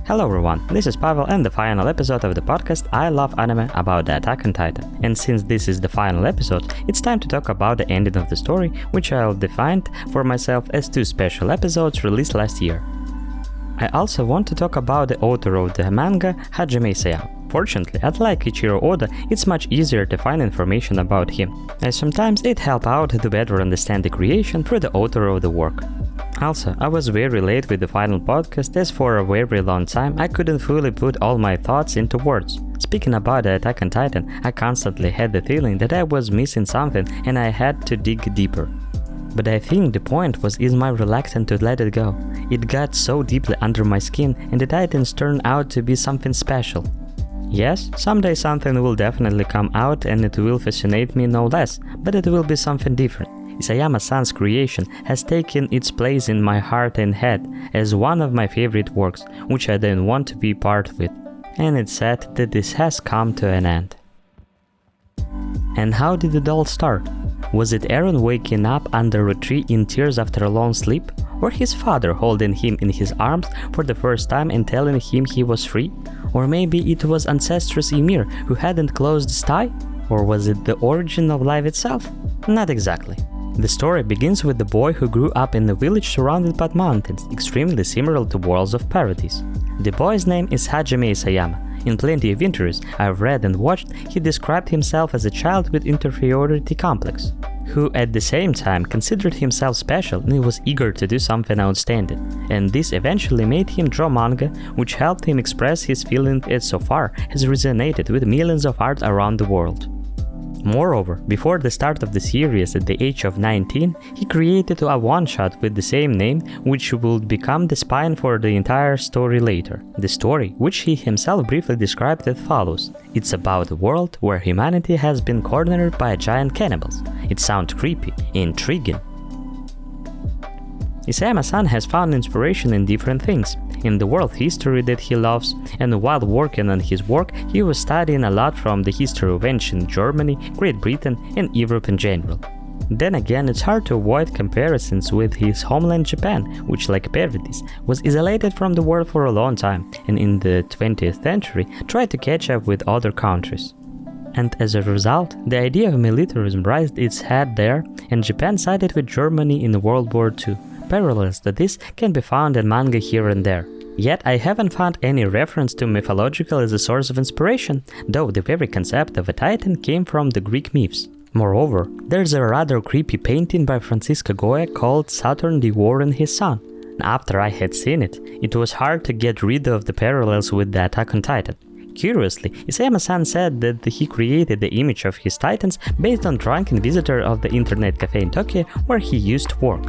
Hello everyone, this is Pavel and the final episode of the podcast I Love Anime about the Attack on Titan. And since this is the final episode, it's time to talk about the ending of the story, which I'll defined for myself as 2 special episodes released last year. I also want to talk about the author of the manga, Hajime Isayama. Fortunately, unlike Ichiro Oda, it's much easier to find information about him, as sometimes it helps out to better understand the creation through the author of the work. Also, I was very late with the final podcast as for a very long time I couldn't fully put all my thoughts into words. Speaking about the Attack on Titan, I constantly had the feeling that I was missing something and I had to dig deeper. But I think the point is my reluctance to let it go. It got so deeply under my skin and the Titans turned out to be something special. Yes, someday something will definitely come out and it will fascinate me no less, but it will be something different. Isayama-san's creation has taken its place in my heart and head as one of my favorite works, which I didn't want to be part with. And it's sad that this has come to an end. And how did it all start? Was it Eren waking up under a tree in tears after a long sleep? Or his father holding him in his arms for the first time and telling him he was free? Or maybe it was ancestress Ymir who hadn't closed his eye? Or was it the origin of life itself? Not exactly. The story begins with the boy who grew up in a village surrounded by mountains, extremely similar to Worlds of Paradise. The boy's name is Hajime Isayama. In plenty of interviews I've read and watched, he described himself as a child with inferiority complex, who at the same time considered himself special and he was eager to do something outstanding. And this eventually made him draw manga, which helped him express his feelings and so far has resonated with millions of arts around the world. Moreover, before the start of the series at the age of 19, he created a one-shot with the same name, which would become the spine for the entire story later. The story, which he himself briefly described as follows: it's about a world where humanity has been cornered by giant cannibals. It sounds creepy, intriguing. Isayama-san has found inspiration in different things, in the world history that he loves, and while working on his work, he was studying a lot from the history of ancient Germany, Great Britain, and Europe in general. Then again, it's hard to avoid comparisons with his homeland Japan, which, like Paradise, was isolated from the world for a long time, and in the 20th century tried to catch up with other countries. And as a result, the idea of militarism raised its head there, and Japan sided with Germany in World War II. Parallels to this can be found in manga here and there. Yet I haven't found any reference to mythological as a source of inspiration, though the very concept of a titan came from the Greek myths. Moreover, there's a rather creepy painting by Francisco Goya called Saturn Devouring His Son. After I had seen it, it was hard to get rid of the parallels with the Attack on Titan. Curiously, Isayama-san said that he created the image of his titans based on drunken visitor of the internet cafe in Tokyo where he used to work.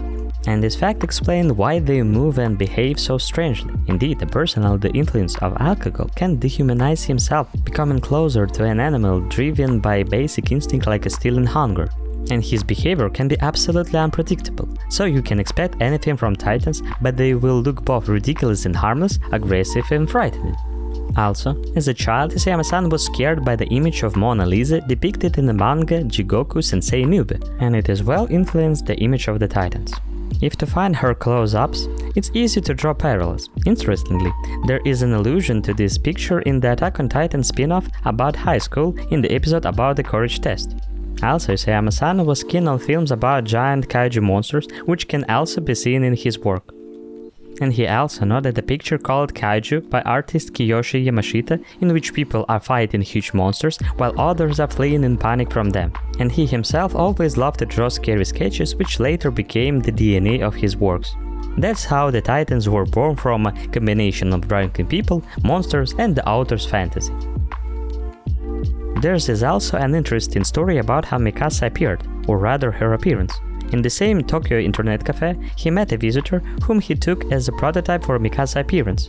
And this fact explained why they move and behave so strangely. Indeed, a person under the influence of alcohol can dehumanize himself, becoming closer to an animal driven by basic instinct like a stealing hunger. And his behavior can be absolutely unpredictable, so you can expect anything from titans, but they will look both ridiculous and harmless, aggressive and frightening. Also, as a child, Isayama-san was scared by the image of Mona Lisa depicted in the manga Jigoku Sensei Nube, and it as well influenced the image of the titans. If to find her close-ups, it's easy to draw parallels. Interestingly, there is an allusion to this picture in the Attack on Titan spin-off about high school in the episode about the courage test. Also, Isayama-san was keen on films about giant kaiju monsters, which can also be seen in his work. And he also noted a picture called Kaiju by artist Kiyoshi Yamashita, in which people are fighting huge monsters while others are fleeing in panic from them. And he himself always loved to draw scary sketches, which later became the DNA of his works. That's how the Titans were born, from a combination of drunken people, monsters, and the author's fantasy. There is also an interesting story about how Mikasa appeared, or rather her appearance. In the same Tokyo internet cafe, he met a visitor whom he took as a prototype for Mikasa's appearance.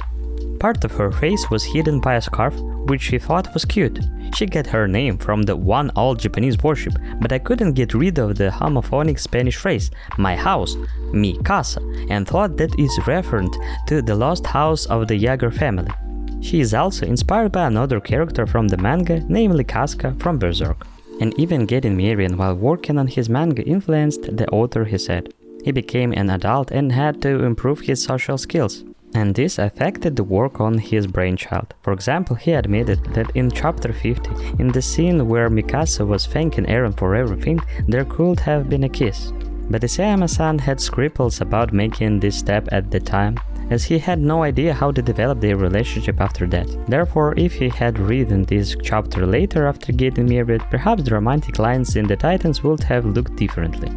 Part of her face was hidden by a scarf, which he thought was cute. She got her name from the one all Japanese worship, but I couldn't get rid of the homophonic Spanish phrase, my house, mi casa, and thought that is referent to the lost house of the Jaeger family. She is also inspired by another character from the manga, namely Casca from Berserk. And even getting married while working on his manga influenced the author, he said. He became an adult and had to improve his social skills. And this affected the work on his brainchild. For example, he admitted that in chapter 50, in the scene where Mikasa was thanking Eren for everything, there could have been a kiss. But Isayama-san had scruples about making this step at the time, as he had no idea how to develop their relationship after that. Therefore, if he had written this chapter later after getting married, perhaps the romantic lines in the Titans would have looked differently.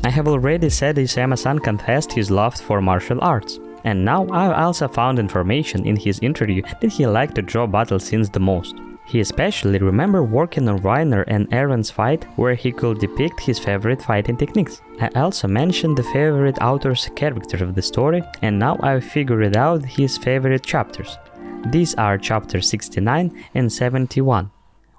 I have already said Isayama-san confessed his love for martial arts. And now I also found information in his interview that he liked to draw battle scenes the most. He especially remembered working on Reiner and Eren's fight where he could depict his favorite fighting techniques. I also mentioned the favorite author's character of the story, and now I've figured out his favorite chapters. These are chapters 69 and 71,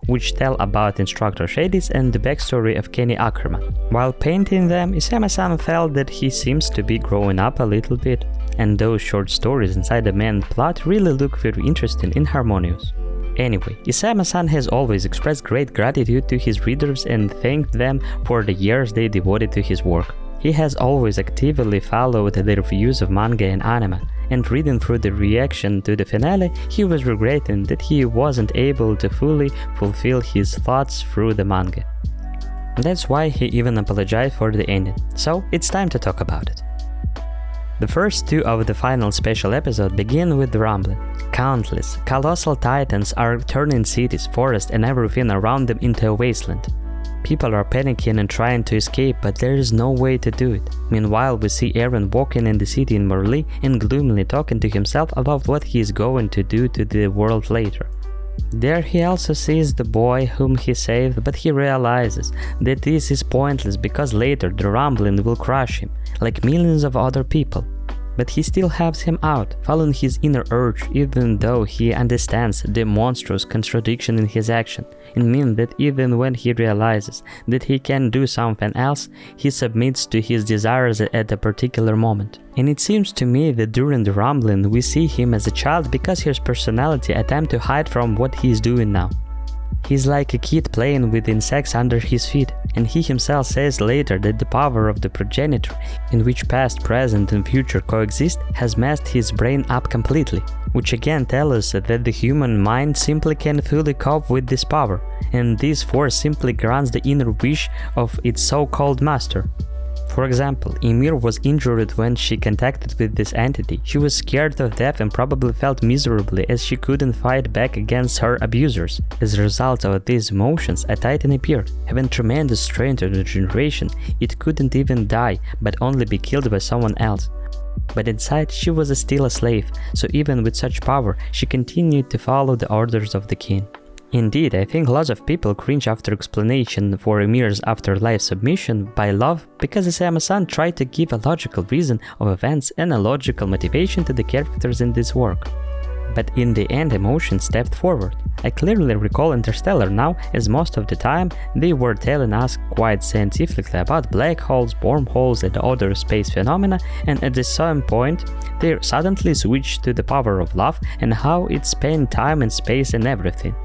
which tell about Instructor Shadis and the backstory of Kenny Ackerman. While painting them, Isayama-san felt that he seems to be growing up a little bit, and those short stories inside the main plot really look very interesting and harmonious. Anyway, Isayama-san has always expressed great gratitude to his readers and thanked them for the years they devoted to his work. He has always actively followed the reviews of manga and anime, and reading through the reaction to the finale, he was regretting that he wasn't able to fully fulfill his thoughts through the manga. That's why he even apologized for the ending, so it's time to talk about it. The first two of the final special episode begin with the rumbling. Countless, colossal titans are turning cities, forests and everything around them into a wasteland. People are panicking and trying to escape, but there is no way to do it. Meanwhile, we see Eren walking in the city in Morley and gloomily talking to himself about what he is going to do to the world later. There he also sees the boy whom he saved, but he realizes that this is pointless because later the rumbling will crush him, like millions of other people. But he still helps him out, following his inner urge, even though he understands the monstrous contradiction in his action. It means that even when he realizes that he can do something else, he submits to his desires at a particular moment. And it seems to me that during the rumbling we see him as a child because his personality attempts to hide from what he is doing now. He's like a kid playing with insects under his feet, and he himself says later that the power of the progenitor, in which past, present and future coexist, has messed his brain up completely, which again tells us that the human mind simply can't fully cope with this power, and this force simply grants the inner wish of its so-called master. For example, Ymir was injured when she contacted with this entity. She was scared of death and probably felt miserably as she couldn't fight back against her abusers. As a result of these emotions, a titan appeared, having tremendous strength and regeneration. It couldn't even die, but only be killed by someone else. But inside, she was still a slave, so even with such power, she continued to follow the orders of the king. Indeed, I think lots of people cringe after explanation for Ymir's afterlife submission by love because Isayama-san tried to give a logical reason of events and a logical motivation to the characters in this work. But in the end, emotion stepped forward. I clearly recall Interstellar now, as most of the time they were telling us quite scientifically about black holes, wormholes and other space phenomena, and at the same point they suddenly switched to the power of love and how it spanned time and space and everything.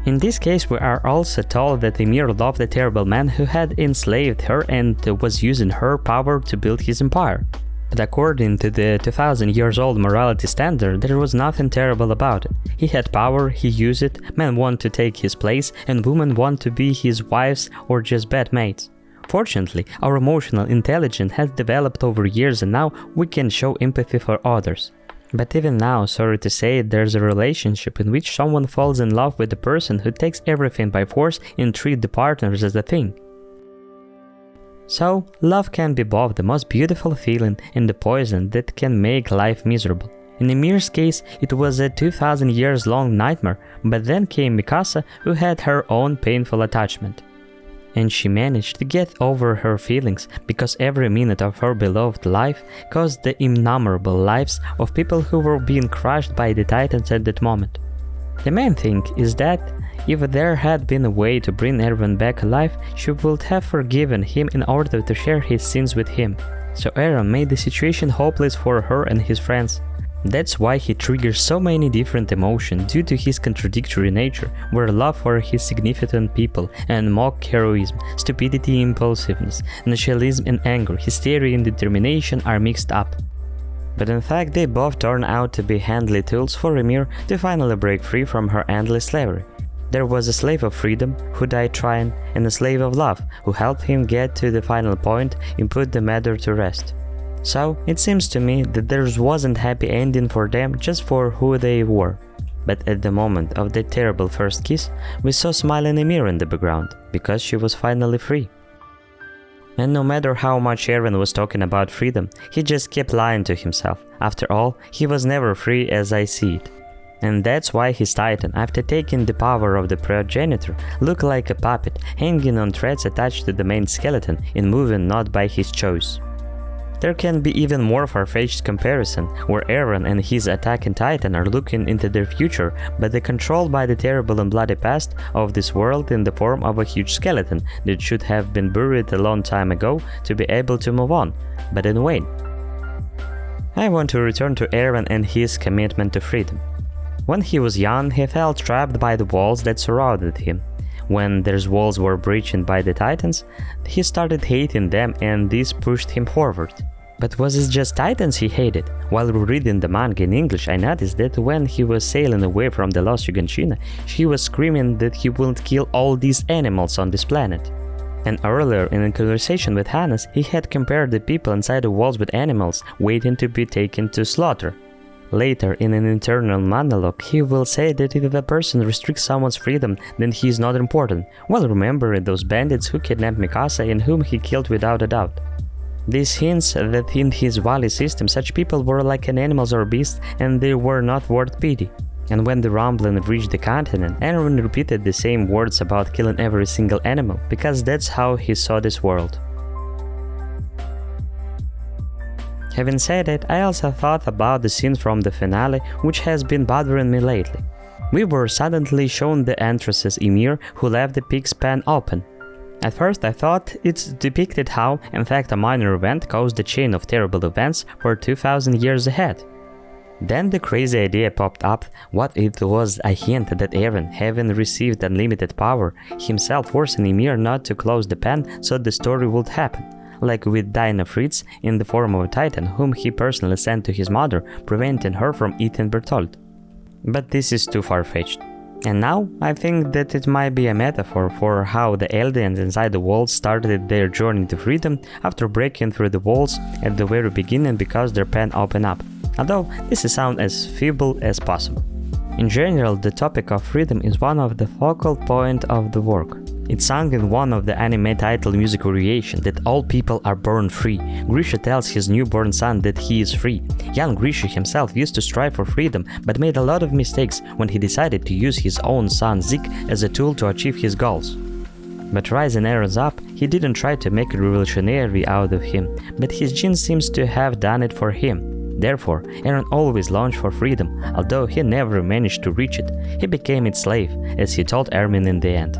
In this case, we are also told that Ymir loved the terrible man who had enslaved her and was using her power to build his empire. But according to the 2000 years old morality standard, there was nothing terrible about it. He had power, he used it, men want to take his place, and women want to be his wives or just bad mates. Fortunately, our emotional intelligence has developed over years and now we can show empathy for others. But even now, sorry to say, there's a relationship in which someone falls in love with the person who takes everything by force and treats the partners as a thing. So, love can be both the most beautiful feeling and the poison that can make life miserable. In Ymir's case, it was a 2000 years long nightmare, but then came Mikasa, who had her own painful attachment. And she managed to get over her feelings because every minute of her beloved life caused the innumerable lives of people who were being crushed by the Titans at that moment. The main thing is that if there had been a way to bring Eren back alive, she would have forgiven him in order to share his sins with him. So Eren made the situation hopeless for her and his friends. That's why he triggers so many different emotions due to his contradictory nature, where love for his significant people and mock heroism, stupidity, impulsiveness, nationalism and anger, hysteria and determination are mixed up. But in fact, they both turn out to be handy tools for Ymir to finally break free from her endless slavery. There was a slave of freedom who died trying, and a slave of love who helped him get to the final point and put the matter to rest. So, it seems to me that there wasn't happy ending for them just for who they were. But at the moment of the terrible first kiss, we saw smiling Ymir in the background, because she was finally free. And no matter how much Eren was talking about freedom, he just kept lying to himself. After all, he was never free as I see it. And that's why his titan, after taking the power of the progenitor, looked like a puppet, hanging on threads attached to the main skeleton and moving not by his choice. There can be even more far-fetched comparison, where Eren and his attacking titan are looking into their future, but they're controlled by the terrible and bloody past of this world in the form of a huge skeleton that should have been buried a long time ago to be able to move on, but in vain. I want to return to Eren and his commitment to freedom. When he was young, he felt trapped by the walls that surrounded him. When those walls were breached by the Titans, he started hating them, and this pushed him forward. But was it just Titans he hated? While reading the manga in English, I noticed that when he was sailing away from the lost Shiganshina, he was screaming that he wouldn't kill all these animals on this planet. And earlier in a conversation with Hannes, he had compared the people inside the walls with animals waiting to be taken to slaughter. Later, in an internal monologue, he will say that if a person restricts someone's freedom, then he is not important, while remembering those bandits who kidnapped Mikasa and whom he killed without a doubt. This hints that in his value system such people were like animals or beasts and they were not worth pity. And when the rumbling reached the continent, Eren repeated the same words about killing every single animal, because that's how he saw this world. Having said that, I also thought about the scene from the finale, which has been bothering me lately. We were suddenly shown the entrances Ymir, who left the pig's pen open. At first I thought it depicted how, in fact, a minor event caused a chain of terrible events for 2000 years ahead. Then the crazy idea popped up, what if it was a hint that Eren, having received unlimited power, himself forcing Ymir not to close the pen so the story would happen. Like with Dinah Fritz in the form of a titan whom he personally sent to his mother, preventing her from eating Bertolt. But this is too far-fetched. And now, I think that it might be a metaphor for how the aliens inside the walls started their journey to freedom after breaking through the walls at the very beginning because their pen opened up, although this sounds as feeble as possible. In general, the topic of freedom is one of the focal points of the work. It's sung in one of the anime title music variation that all people are born free. Grisha tells his newborn son that he is free. Young Grisha himself used to strive for freedom, but made a lot of mistakes when he decided to use his own son Zeke as a tool to achieve his goals. But rising Eren's up, he didn't try to make a revolutionary out of him, but his gene seems to have done it for him. Therefore, Eren always longed for freedom, although he never managed to reach it. He became its slave, as he told Armin in the end.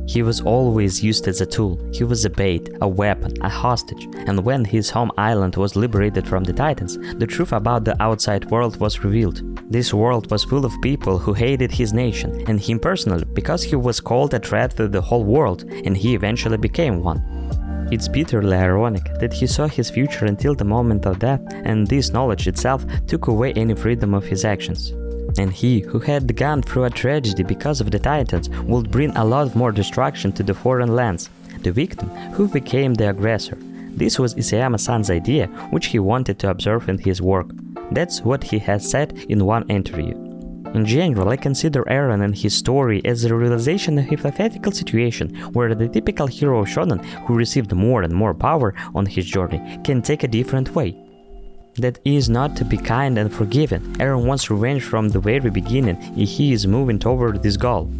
He was always used as a tool. He was a bait, a weapon, a hostage, and when his home island was liberated from the Titans, the truth about the outside world was revealed. This world was full of people who hated his nation, and him personally, because he was called a threat to the whole world, and he eventually became one. It's bitterly ironic that he saw his future until the moment of death, and this knowledge itself took away any freedom of his actions. And he, who had gone through a tragedy because of the Titans, would bring a lot more destruction to the foreign lands. The victim, who became the aggressor. This was Isayama-san's idea, which he wanted to observe in his work. That's what he has said in one interview. In general, I consider Eren and his story as a realization of a hypothetical situation where the typical hero of shonen, who received more and more power on his journey, can take a different way. That is not to be kind and forgiving. Eren wants revenge from the very beginning, and he is moving toward this goal.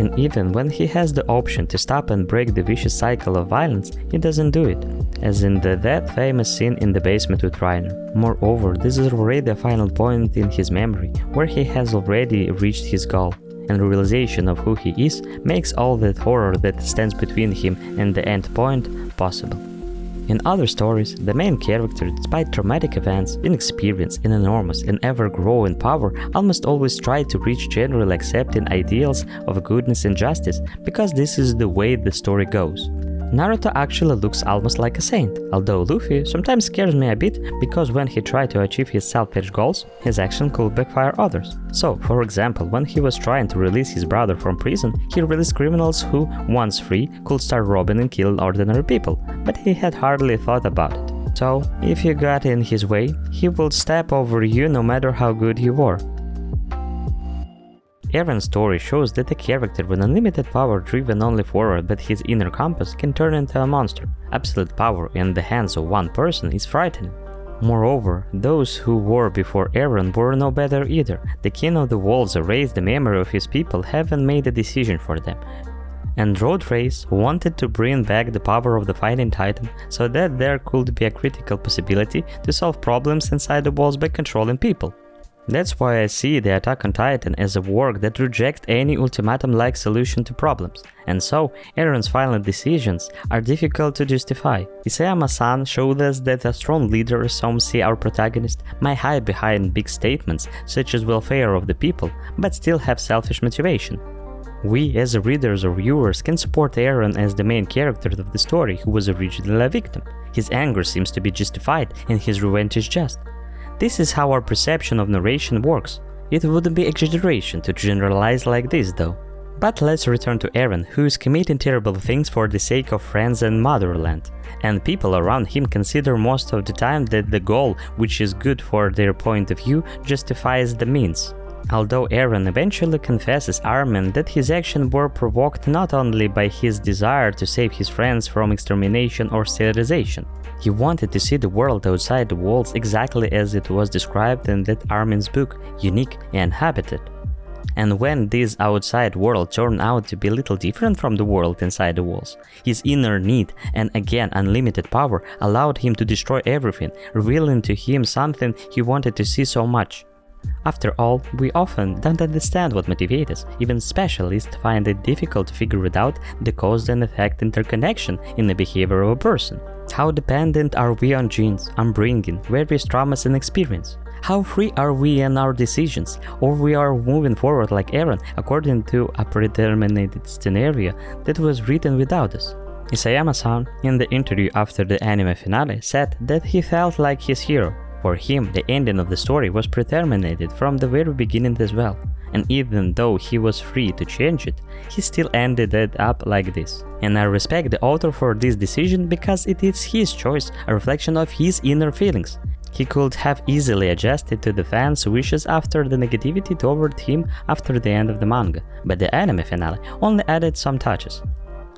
And even when he has the option to stop and break the vicious cycle of violence, he doesn't do it, as in that famous scene in the basement with Reiner. Moreover, this is already a final point in his memory, where he has already reached his goal, and the realization of who he is makes all that horror that stands between him and the end point possible. In other stories, the main character, despite traumatic events, inexperience, and enormous and ever-growing power, almost always try to reach generally accepted ideals of goodness and justice, because this is the way the story goes. Naruto actually looks almost like a saint, although Luffy sometimes scares me a bit because when he tried to achieve his selfish goals, his action could backfire others. So, for example, when he was trying to release his brother from prison, he released criminals who, once free, could start robbing and killing ordinary people, but he had hardly thought about it. So, if you got in his way, he would step over you no matter how good you were. Eren's story shows that a character with unlimited power driven only forward by his inner compass can turn into a monster. Absolute power in the hands of one person is frightening. Moreover, those who were before Eren were no better either. The King of the Wolves erased the memory of his people having made a decision for them. And Road Race wanted to bring back the power of the Fighting Titan so that there could be a critical possibility to solve problems inside the walls by controlling people. That's why I see the Attack on Titan as a work that rejects any ultimatum-like solution to problems, and so Eren's final decisions are difficult to justify. Isayama-san showed us that a strong leader, as some see our protagonist, might hide behind big statements such as welfare of the people, but still have selfish motivation. We, as readers or viewers, can support Eren as the main character of the story who was originally a victim. His anger seems to be justified and his revenge is just. This is how our perception of narration works. It wouldn't be exaggeration to generalize like this though. But let's return to Eren, who is committing terrible things for the sake of friends and motherland. And people around him consider most of the time that the goal, which is good for their point of view, justifies the means. Although Eren eventually confesses Armin that his actions were provoked not only by his desire to save his friends from extermination or sterilization. He wanted to see the world outside the walls exactly as it was described in that Armin's book, unique and habited. And when this outside world turned out to be a little different from the world inside the walls, his inner need and again unlimited power allowed him to destroy everything, revealing to him something he wanted to see so much. After all, we often don't understand what motivates us. Even specialists find it difficult to figure it out the cause and effect interconnection in the behavior of a person. How dependent are we on genes, upbringing, various traumas and experience? How free are we in our decisions, or we are moving forward like Eren according to a predetermined scenario that was written without us? Isayama-san, in the interview after the anime finale, said that he felt like his hero. For him, the ending of the story was predetermined from the very beginning as well, and even though he was free to change it, he still ended it up like this. And I respect the author for this decision because it is his choice, a reflection of his inner feelings. He could have easily adjusted to the fans' wishes after the negativity toward him after the end of the manga, but the anime finale only added some touches.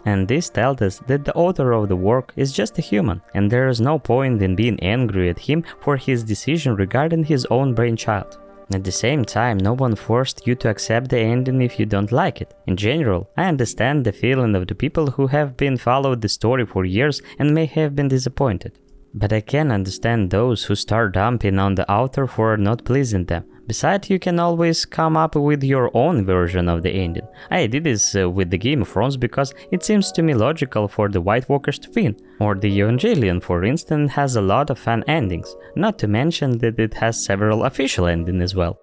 And this tells us that the author of the work is just a human, and there is no point in being angry at him for his decision regarding his own brainchild. At the same time, no one forced you to accept the ending if you don't like it. In general, I understand the feeling of the people who have been followed the story for years and may have been disappointed. But I can understand those who start dumping on the author for not pleasing them. Besides, you can always come up with your own version of the ending. I did this with the Game of Thrones because it seems to me logical for the White Walkers to win. Or the Evangelion, for instance, has a lot of fan endings, not to mention that it has several official endings as well.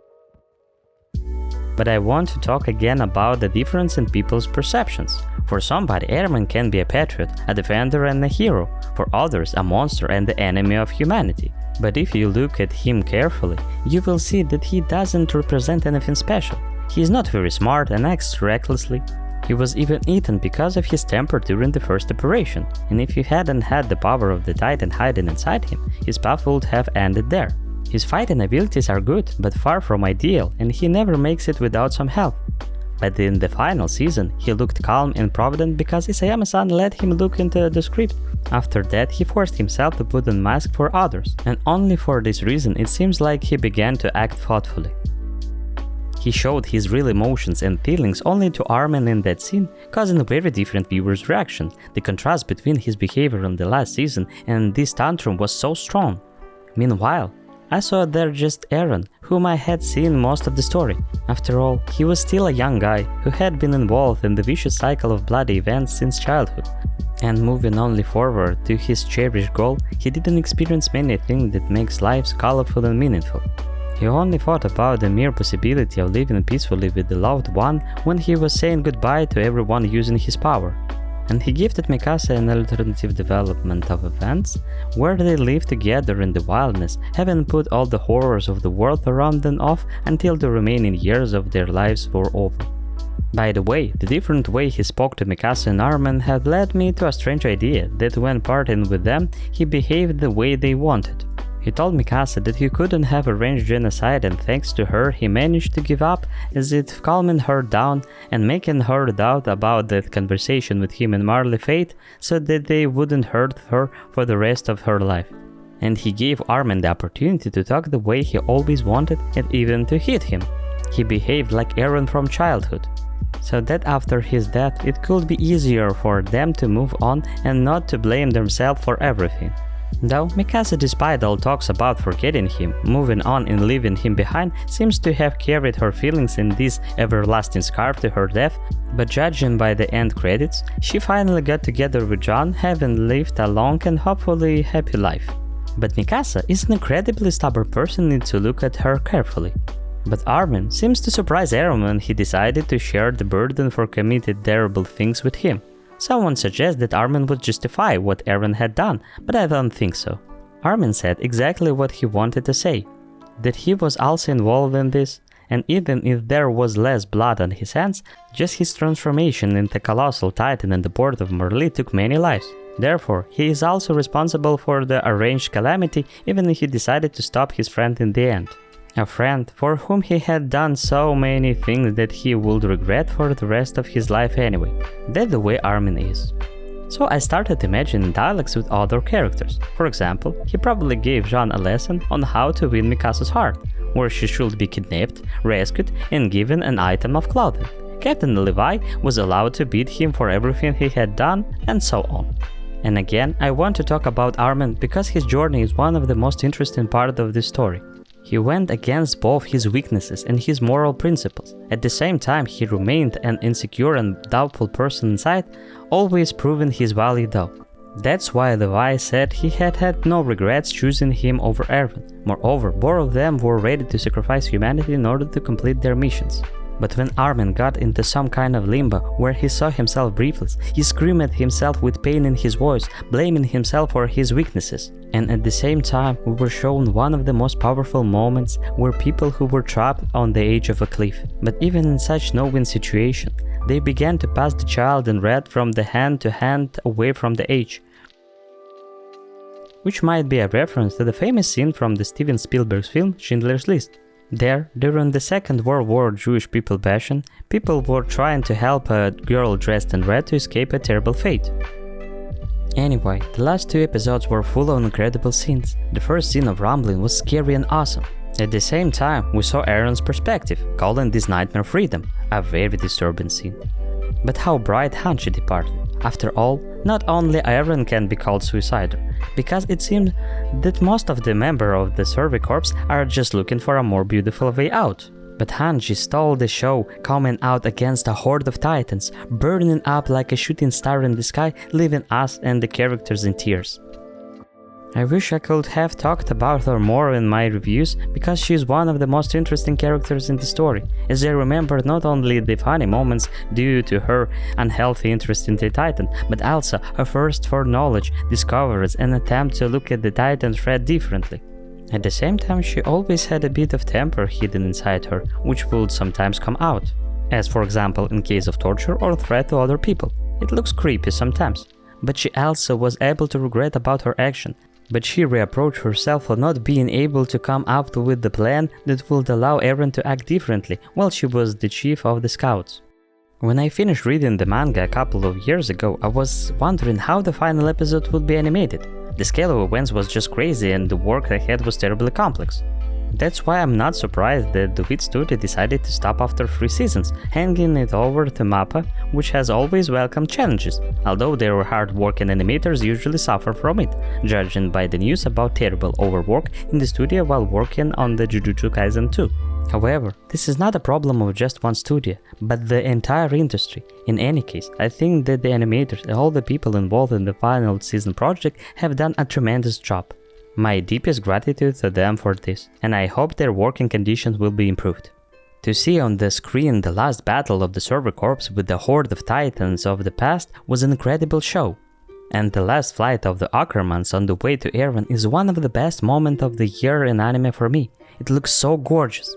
But I want to talk again about the difference in people's perceptions. For somebody, Eren can be a patriot, a defender and a hero. For others, a monster and the enemy of humanity. But if you look at him carefully, you will see that he doesn't represent anything special. He is not very smart and acts recklessly. He was even eaten because of his temper during the first operation, and if he hadn't had the power of the Titan hiding inside him, his path would have ended there. His fighting abilities are good, but far from ideal, and he never makes it without some help. But in the final season, he looked calm and provident because Isayama-san let him look into the script. After that, he forced himself to put on mask for others, and only for this reason it seems like he began to act thoughtfully. He showed his real emotions and feelings only to Armin in that scene, causing a very different viewer's reaction. The contrast between his behavior in the last season and this tantrum was so strong. Meanwhile, I saw there just Eren, whom I had seen most of the story. After all, he was still a young guy who had been involved in the vicious cycle of bloody events since childhood. And moving only forward to his cherished goal, he didn't experience many things that makes lives colorful and meaningful. He only thought about the mere possibility of living peacefully with the loved one when he was saying goodbye to everyone using his power. and he gifted Mikasa an alternative development of events where they live together in the wilderness, having put all the horrors of the world around them off until the remaining years of their lives were over. By the way, the different way he spoke to Mikasa and Armin had led me to a strange idea that when partying with them, he behaved the way they wanted. He told Mikasa that he couldn't have arranged genocide, and thanks to her he managed to give up, as it calming her down and making her doubt about that conversation with him and Marley Fate so that they wouldn't hurt her for the rest of her life. And he gave Armin the opportunity to talk the way he always wanted and even to hit him. He behaved like Eren from childhood, so that after his death it could be easier for them to move on and not to blame themselves for everything. Though Mikasa, despite all talks about forgetting him, moving on and leaving him behind, seems to have carried her feelings in this everlasting scar to her death, but judging by the end credits, she finally got together with John, having lived a long and hopefully happy life. But Mikasa is an incredibly stubborn person and need to look at her carefully. But Armin seems to surprise Eren when he decided to share the burden for committed terrible things with him. Someone suggests that Armin would justify what Eren had done, but I don't think so. Armin said exactly what he wanted to say, that he was also involved in this, and even if there was less blood on his hands, just his transformation into Colossal Titan and the Board of Marley took many lives. Therefore, he is also responsible for the arranged calamity, even if he decided to stop his friend in the end. A friend for whom he had done so many things that he would regret for the rest of his life anyway. That's the way Armin is. So I started imagining dialogues with other characters. For example, he probably gave Jean a lesson on how to win Mikasa's heart, where she should be kidnapped, rescued, and given an item of clothing. Captain Levi was allowed to beat him for everything he had done, and so on. And again, I want to talk about Armin because his journey is one of the most interesting parts of this story. He went against both his weaknesses and his moral principles. At the same time, he remained an insecure and doubtful person inside, always proving his value though. That's why Levi said he had had no regrets choosing him over Eren. Moreover, both of them were ready to sacrifice humanity in order to complete their missions. But when Armin got into some kind of limbo where he saw himself breathless, he screamed at himself with pain in his voice, blaming himself for his weaknesses. And at the same time, we were shown one of the most powerful moments where people who were trapped on the edge of a cliff. But even in such no-win situation, they began to pass the child in red from the hand to hand away from the edge. Which might be a reference to the famous scene from the Steven Spielberg's film Schindler's List. There, during the Second World War Jewish people bastion, people were trying to help a girl dressed in red to escape a terrible fate. Anyway, the last two episodes were full of incredible scenes. The first scene of Rumbling was scary and awesome. At the same time, we saw Eren's perspective, calling this nightmare freedom, a very disturbing scene. But how bright Hanshi departed. After all, not only Eren can be called suicidal, because it seems that most of the members of the Survey Corps are just looking for a more beautiful way out. But Hanji stole the show, coming out against a horde of titans, burning up like a shooting star in the sky, leaving us and the characters in tears. I wish I could have talked about her more in my reviews, because she is one of the most interesting characters in the story, as I remember not only the funny moments due to her unhealthy interest in the Titan, but also her thirst for knowledge, discoveries, and attempt to look at the Titan threat differently. At the same time, she always had a bit of temper hidden inside her, which would sometimes come out, as for example in case of torture or threat to other people. It looks creepy sometimes, but she also was able to regret about her action. But she reproached herself for not being able to come up with the plan that would allow Eren to act differently while she was the chief of the scouts. When I finished reading the manga a couple of years ago, I was wondering how the final episode would be animated. The scale of events was just crazy and the work ahead was terribly complex. That's why I'm not surprised that the Wit Studio decided to stop after 3 seasons, handing it over to MAPPA, which has always welcomed challenges, although their hard-working animators usually suffer from it, judging by the news about terrible overwork in the studio while working on the Jujutsu Kaisen 2. However, this is not a problem of just one studio, but the entire industry. In any case, I think that the animators and all the people involved in the final season project have done a tremendous job. My deepest gratitude to them for this, and I hope their working conditions will be improved. To see on the screen the last battle of the Server Corps with the horde of titans of the past was an incredible show. And the last flight of the Ackermans on the way to Erwin is one of the best moments of the year in anime for me. It looks so gorgeous.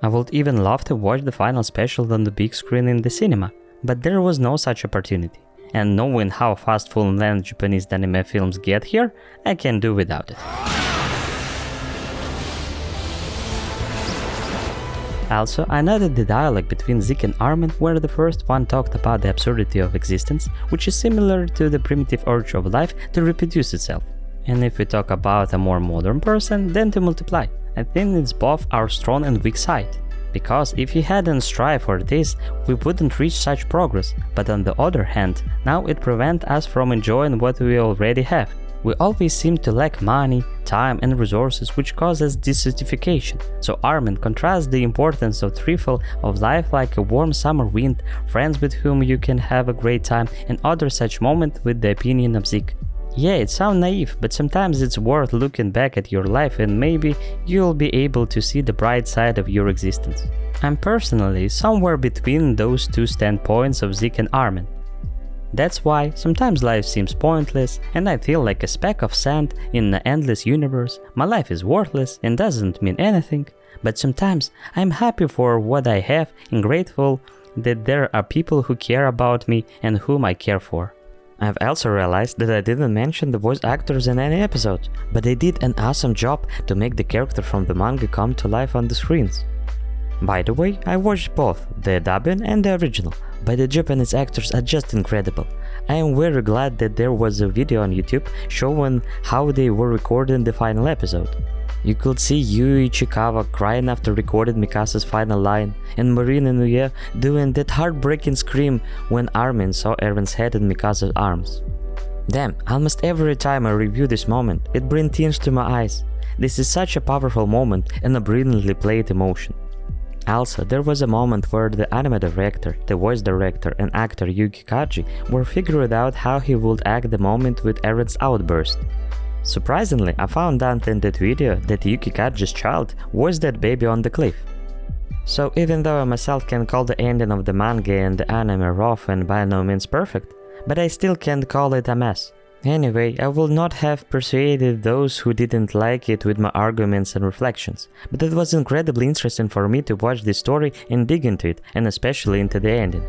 I would even love to watch the final special on the big screen in the cinema, but there was no such opportunity. And knowing how fast full-length Japanese anime films get here, I can do without it. Also, I noted the dialogue between Zeke and Armin, where the first one talked about the absurdity of existence, which is similar to the primitive urge of life to reproduce itself. And if we talk about a more modern person, then to multiply. I think it's both our strong and weak side. Because if we hadn't strived for this, we wouldn't reach such progress, but on the other hand, now it prevents us from enjoying what we already have. We always seem to lack money, time and resources, which causes dissatisfaction. So Armin contrasts the importance of trifle of life like a warm summer wind, friends with whom you can have a great time, and other such moments with the opinion of Zeke. Yeah, it sounds naive, but sometimes it's worth looking back at your life and maybe you'll be able to see the bright side of your existence. I'm personally somewhere between those two standpoints of Zeke and Armin. That's why sometimes life seems pointless and I feel like a speck of sand in an endless universe. My life is worthless and doesn't mean anything, but sometimes I'm happy for what I have and grateful that there are people who care about me and whom I care for. I've also realized that I didn't mention the voice actors in any episode, but they did an awesome job to make the character from the manga come to life on the screens. By the way, I watched both the dubbing and the original, but the Japanese actors are just incredible. I am very glad that there was a video on YouTube showing how they were recording the final episode. You could see Yui Ichikawa crying after recording Mikasa's final line, and Marina Inouye doing that heartbreaking scream when Armin saw Erwin's head in Mikasa's arms. Damn, almost every time I review this moment, it brings tears to my eyes. This is such a powerful moment and a brilliantly played emotion. Also, there was a moment where the anime director, the voice director and actor Yuki Kaji were figuring out how he would act the moment with Erwin's outburst. Surprisingly, I found out in that video that Yuki Kaji's child was that baby on the cliff. So even though I myself can call the ending of the manga and the anime rough and by no means perfect, but I still can't call it a mess. Anyway, I will not have persuaded those who didn't like it with my arguments and reflections, but it was incredibly interesting for me to watch this story and dig into it, and especially into the ending.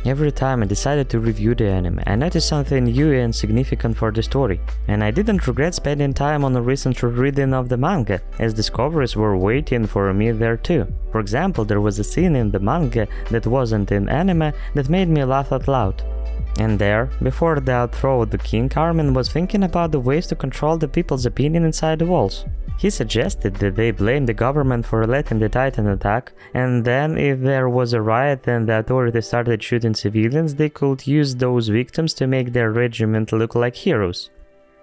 Every time I decided to review the anime, I noticed something new and significant for the story, and I didn't regret spending time on a recent reading of the manga, as discoveries were waiting for me there too. For example, there was a scene in the manga that wasn't in anime that made me laugh out loud. And there, before the outthrow of the king, Armin was thinking about the ways to control the people's opinion inside the walls. He suggested that they blame the government for letting the Titan attack, and then if there was a riot and the authorities started shooting civilians, they could use those victims to make their regiment look like heroes.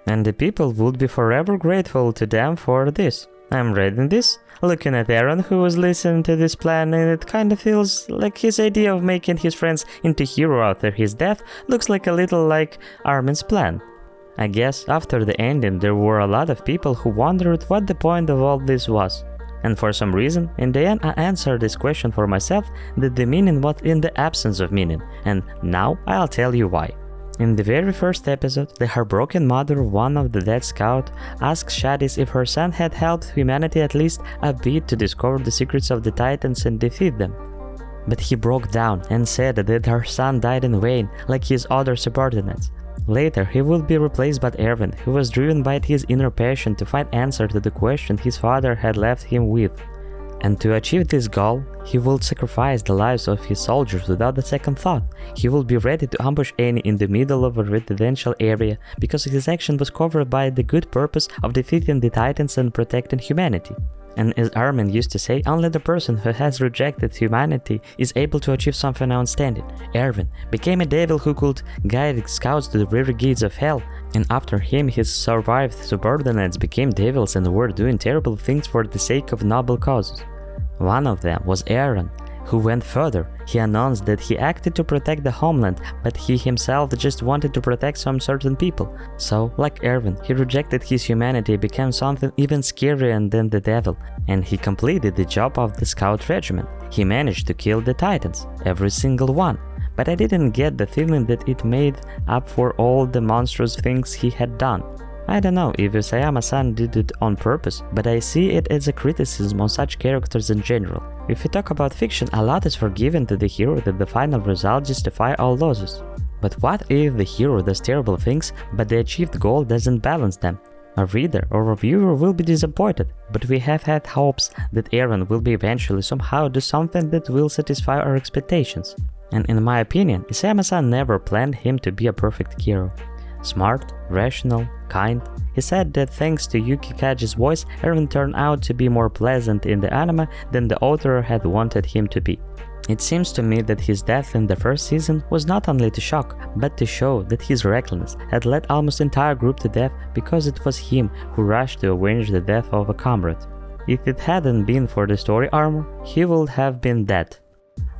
And the people would be forever grateful to them for this. I'm reading this, looking at Aaron who was listening to this plan, and it kinda feels like his idea of making his friends into hero after his death looks like a little like Armin's plan. I guess after the ending there were a lot of people who wondered what the point of all this was. And for some reason, in the end I answered this question for myself that the meaning was in the absence of meaning, and now I'll tell you why. In the very first episode, the heartbroken mother of one of the dead scouts asks Shadis if her son had helped humanity at least a bit to discover the secrets of the Titans and defeat them. But he broke down and said that her son died in vain, like his other subordinates. Later, he would be replaced by Erwin, who was driven by his inner passion to find answer to the question his father had left him with. And to achieve this goal, he would sacrifice the lives of his soldiers without a second thought. He would be ready to ambush Annie in the middle of a residential area because his action was covered by the good purpose of defeating the Titans and protecting humanity. And as Armin used to say, only the person who has rejected humanity is able to achieve something outstanding. Erwin became a devil who could guide scouts to the very gates of hell, and after him his survived subordinates became devils and were doing terrible things for the sake of noble causes. One of them was Aaron, who went further. He announced that he acted to protect the homeland, but he himself just wanted to protect some certain people. So, like Erwin, he rejected his humanity, became something even scarier than the devil, and he completed the job of the scout regiment. He managed to kill the Titans, every single one. But I didn't get the feeling that it made up for all the monstrous things he had done. I don't know if Isayama-san did it on purpose, but I see it as a criticism on such characters in general. If we talk about fiction, a lot is forgiven to the hero that the final result justify all losses. But what if the hero does terrible things, but the achieved goal doesn't balance them? A reader or a viewer will be disappointed, but we have had hopes that Eren will be eventually somehow do something that will satisfy our expectations. And in my opinion, Isayama-san never planned him to be a perfect hero. Smart, rational, kind. He said that thanks to Yuki Kaji's voice, Eren turned out to be more pleasant in the anime than the author had wanted him to be. It seems to me that his death in the first season was not only to shock, but to show that his recklessness had led almost entire group to death because it was him who rushed to avenge the death of a comrade. If it hadn't been for the story armor, he would have been dead.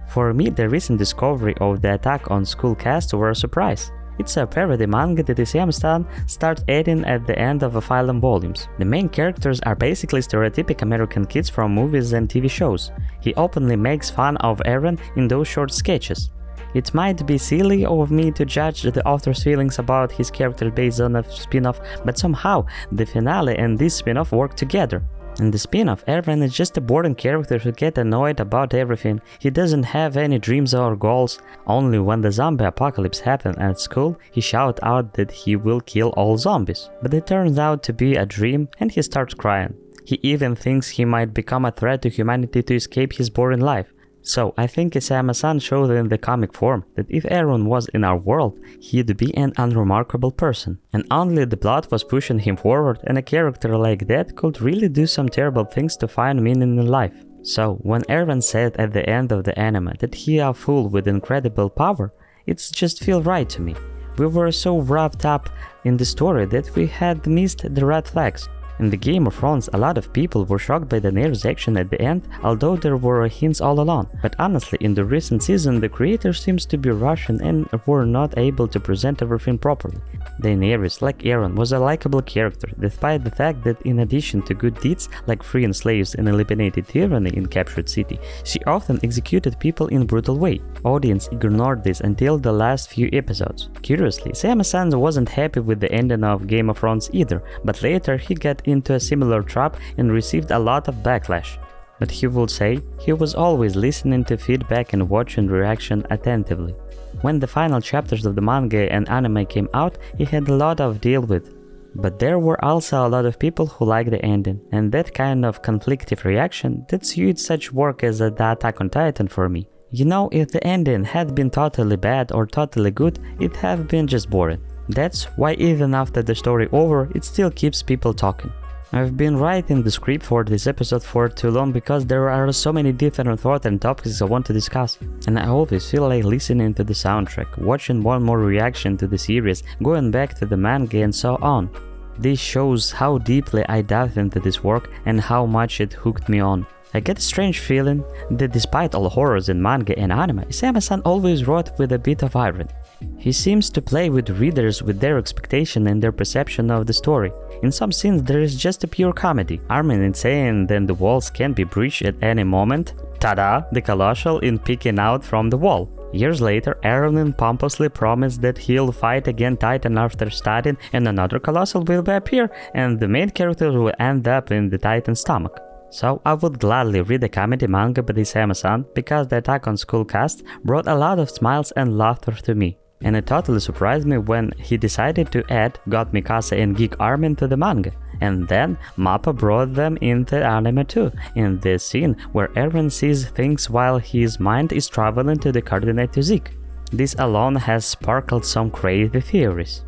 For me, the recent discovery of the attack on school cast were a surprise. It's a parody manga that Isayama-san starts adding at the end of Phylum volumes. The main characters are basically stereotypic American kids from movies and TV shows. He openly makes fun of Eren in those short sketches. It might be silly of me to judge the author's feelings about his character based on a spin-off, but somehow the finale and this spin-off work together. In the spin-off, Eren is just a boring character who gets annoyed about everything. He doesn't have any dreams or goals. Only when the zombie apocalypse happens at school, he shouts out that he will kill all zombies. But it turns out to be a dream and he starts crying. He even thinks he might become a threat to humanity to escape his boring life. So I think Isayama-san showed in the comic form that if Eren was in our world, he'd be an unremarkable person. And only the plot was pushing him forward, and a character like that could really do some terrible things to find meaning in life. So when Eren said at the end of the anime that he is full with incredible power, it just feels right to me. We were so wrapped up in the story that we had missed the red flags. In the Game of Thrones, a lot of people were shocked by Daenerys' action at the end, although there were hints all along. But honestly, in the recent season, the creator seems to be rushing and were not able to present everything properly. Daenerys, like Eren, was a likable character, despite the fact that in addition to good deeds like freeing slaves and eliminating tyranny in captured city, she often executed people in a brutal way. Audience ignored this until the last few episodes. Curiously, Isayama-san wasn't happy with the ending of Game of Thrones either, but later he got into a similar trap and received a lot of backlash. But he would say he was always listening to feedback and watching reaction attentively. When the final chapters of the manga and anime came out, he had a lot to deal with. But there were also a lot of people who liked the ending, and that kind of conflictive reaction that suited such work as The Attack on Titan for me. You know, if the ending had been totally bad or totally good, it'd have been just boring. That's why even after the story over, it still keeps people talking. I've been writing the script for this episode for too long because there are so many different thoughts and topics I want to discuss, and I always feel like listening to the soundtrack, watching one more reaction to the series, going back to the manga and so on. This shows how deeply I dived into this work and how much it hooked me on. I get a strange feeling that despite all horrors in manga and anime, Isayama-san always wrote with a bit of irony. He seems to play with readers with their expectation and their perception of the story. In some scenes there is just a pure comedy. Armin in saying that the walls can be breached at any moment. Tada! The Colossal in peeking out from the wall. Years later, Eren pompously promised that he'll fight against Titan after studying and another Colossal will appear and the main character will end up in the Titan's stomach. So I would gladly read a comedy manga by Isayama-san because the Attack on School cast brought a lot of smiles and laughter to me. And it totally surprised me when he decided to add God Mikasa and Geek Armin to the manga. And then Mappa brought them into anime too, in this scene where Eren sees things while his mind is traveling to the coordinate to Zeke. This alone has sparkled some crazy theories.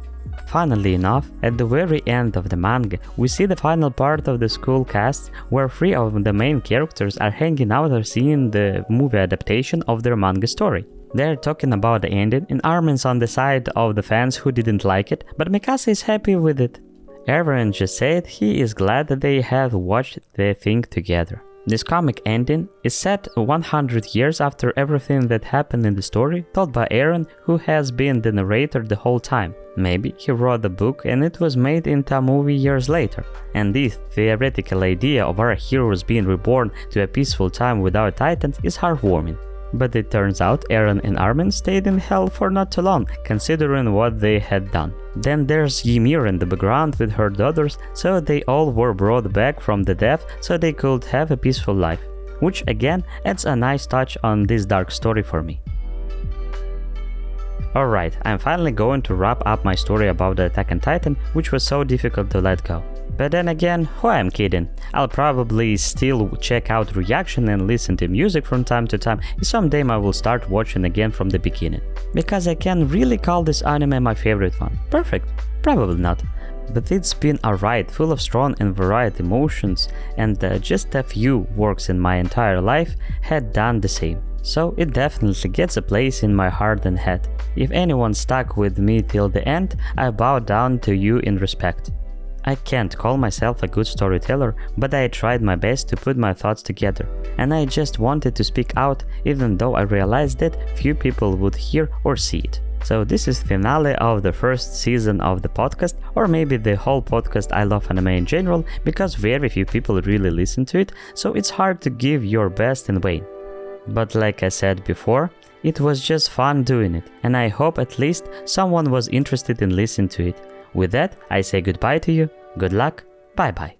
Funnily enough, at the very end of the manga, we see the final part of the school cast where 3 of the main characters are hanging out or seeing the movie adaptation of their manga story. They're talking about the ending and Armin's on the side of the fans who didn't like it, but Mikasa is happy with it. Eren just said he is glad that they have watched the thing together. This comic ending is set 100 years after everything that happened in the story, told by Aaron, who has been the narrator the whole time. Maybe he wrote the book and it was made into a movie years later. And this theoretical idea of our heroes being reborn to a peaceful time without titans is heartwarming. But it turns out Eren and Armin stayed in hell for not too long, considering what they had done. Then there's Ymir in the background with her daughters, so they all were brought back from the death so they could have a peaceful life. Which again adds a nice touch on this dark story for me. Alright, I'm finally going to wrap up my story about the Attack on Titan, which was so difficult to let go. But then again, who am kidding? I'll probably still check out reaction and listen to music from time to time, and someday I will start watching again from the beginning. Because I can really call this anime my favorite one. Perfect? Probably not. But it's been a ride full of strong and varied emotions, and just a few works in my entire life had done the same. So it definitely gets a place in my heart and head. If anyone stuck with me till the end, I bow down to you in respect. I can't call myself a good storyteller, but I tried my best to put my thoughts together, and I just wanted to speak out even though I realized that few people would hear or see it. So this is finale of the first season of the podcast, or maybe the whole podcast I Love Anime in general, because very few people really listen to it, so it's hard to give your best in vain. But like I said before, it was just fun doing it, and I hope at least someone was interested in listening to it. With that, I say goodbye to you, good luck, bye bye.